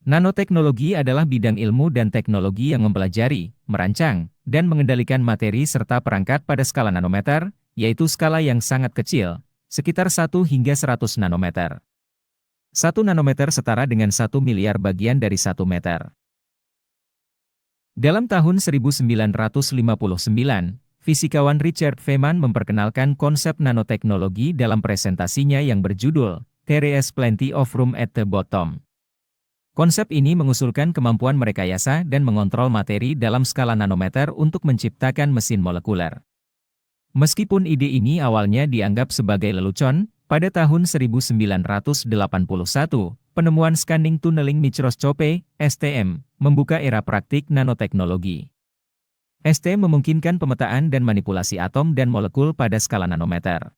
Nanoteknologi adalah bidang ilmu dan teknologi yang mempelajari, merancang, dan mengendalikan materi serta perangkat pada skala nanometer, yaitu skala yang sangat kecil, sekitar 1 hingga 100 nanometer. 1 nanometer setara dengan 1 miliar bagian dari 1 meter. Dalam tahun 1959, fisikawan Richard Feynman memperkenalkan konsep nanoteknologi dalam presentasinya yang berjudul, There is Plenty of Room at the Bottom. Konsep ini mengusulkan kemampuan merekayasa dan mengontrol materi dalam skala nanometer untuk menciptakan mesin molekuler. Meskipun ide ini awalnya dianggap sebagai lelucon, pada tahun 1981, penemuan Scanning Tunneling Microscope (STM) membuka era praktik nanoteknologi. STM memungkinkan pemetaan dan manipulasi atom dan molekul pada skala nanometer.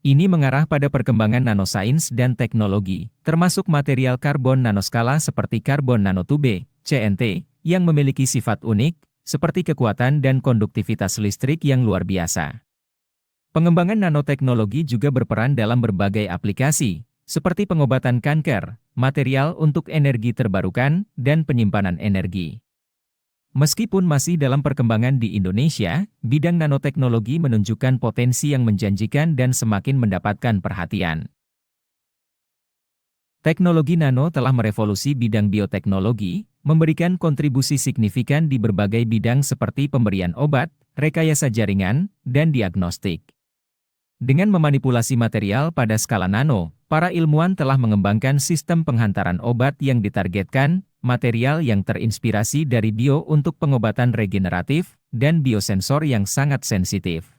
Ini mengarah pada perkembangan nanosains dan teknologi, termasuk material karbon nanoskala seperti karbon nanotube, CNT, yang memiliki sifat unik, seperti kekuatan dan konduktivitas listrik yang luar biasa. Pengembangan nanoteknologi juga berperan dalam berbagai aplikasi, seperti pengobatan kanker, material untuk energi terbarukan, dan penyimpanan energi. Meskipun masih dalam perkembangan di Indonesia, bidang nanoteknologi menunjukkan potensi yang menjanjikan dan semakin mendapatkan perhatian. Teknologi nano telah merevolusi bidang bioteknologi, memberikan kontribusi signifikan di berbagai bidang seperti pemberian obat, rekayasa jaringan, dan diagnostik. Dengan memanipulasi material pada skala nano, para ilmuwan telah mengembangkan sistem penghantaran obat yang ditargetkan, material yang terinspirasi dari bio untuk pengobatan regeneratif, dan biosensor yang sangat sensitif.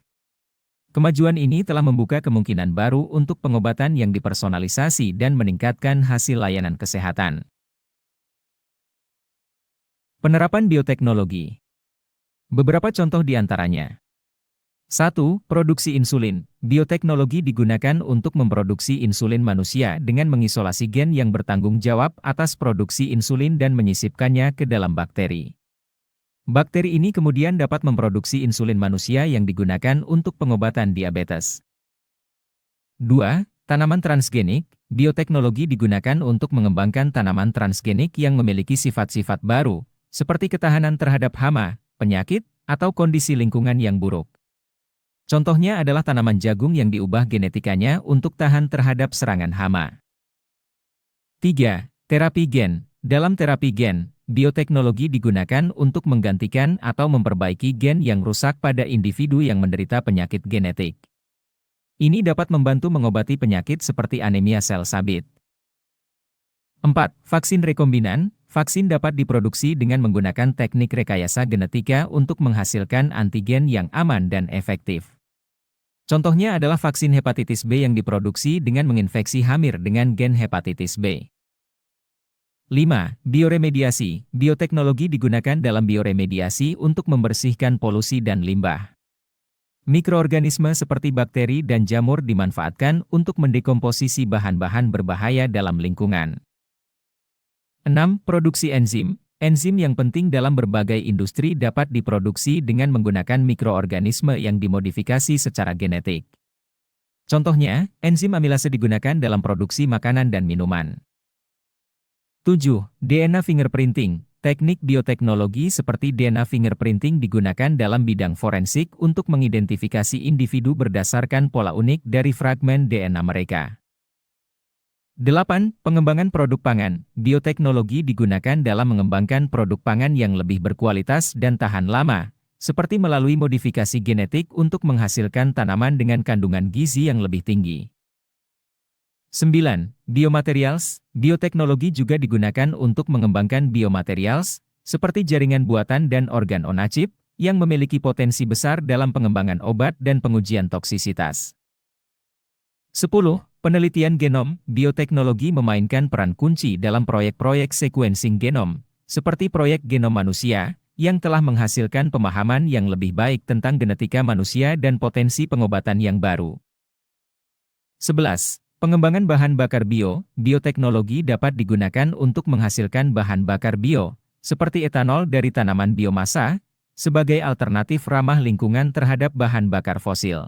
Kemajuan ini telah membuka kemungkinan baru untuk pengobatan yang dipersonalisasi dan meningkatkan hasil layanan kesehatan. Penerapan bioteknologi. Beberapa contoh di antaranya. 1. Produksi insulin. Bioteknologi digunakan untuk memproduksi insulin manusia dengan mengisolasi gen yang bertanggung jawab atas produksi insulin dan menyisipkannya ke dalam bakteri. Bakteri ini kemudian dapat memproduksi insulin manusia yang digunakan untuk pengobatan diabetes. 2. Tanaman transgenik. Bioteknologi digunakan untuk mengembangkan tanaman transgenik yang memiliki sifat-sifat baru, seperti ketahanan terhadap hama, penyakit, atau kondisi lingkungan yang buruk. Contohnya adalah tanaman jagung yang diubah genetikanya untuk tahan terhadap serangan hama. 3. Terapi gen. Dalam terapi gen, bioteknologi digunakan untuk menggantikan atau memperbaiki gen yang rusak pada individu yang menderita penyakit genetik. Ini dapat membantu mengobati penyakit seperti anemia sel sabit. 4. Vaksin rekombinan. Vaksin dapat diproduksi dengan menggunakan teknik rekayasa genetika untuk menghasilkan antigen yang aman dan efektif. Contohnya adalah vaksin hepatitis B yang diproduksi dengan menginfeksi hamir dengan gen hepatitis B. 5. Bioremediasi. Bioteknologi digunakan dalam bioremediasi untuk membersihkan polusi dan limbah. Mikroorganisme seperti bakteri dan jamur dimanfaatkan untuk mendekomposisi bahan-bahan berbahaya dalam lingkungan. 6. Produksi enzim. Enzim yang penting dalam berbagai industri dapat diproduksi dengan menggunakan mikroorganisme yang dimodifikasi secara genetik. Contohnya, enzim amilase digunakan dalam produksi makanan dan minuman. 7. DNA fingerprinting. Teknik bioteknologi seperti DNA fingerprinting digunakan dalam bidang forensik untuk mengidentifikasi individu berdasarkan pola unik dari fragmen DNA mereka. 8. Pengembangan produk pangan. Bioteknologi digunakan dalam mengembangkan produk pangan yang lebih berkualitas dan tahan lama, seperti melalui modifikasi genetik untuk menghasilkan tanaman dengan kandungan gizi yang lebih tinggi. 9. Biomaterials. Bioteknologi juga digunakan untuk mengembangkan biomaterials, seperti jaringan buatan dan organ on-a-chip, yang memiliki potensi besar dalam pengembangan obat dan pengujian toksisitas. 10. Penelitian genom. Bioteknologi memainkan peran kunci dalam proyek-proyek sequencing genom, seperti proyek genom manusia, yang telah menghasilkan pemahaman yang lebih baik tentang genetika manusia dan potensi pengobatan yang baru. 11. Pengembangan bahan bakar bio. Bioteknologi dapat digunakan untuk menghasilkan bahan bakar bio, seperti etanol dari tanaman biomasa, sebagai alternatif ramah lingkungan terhadap bahan bakar fosil.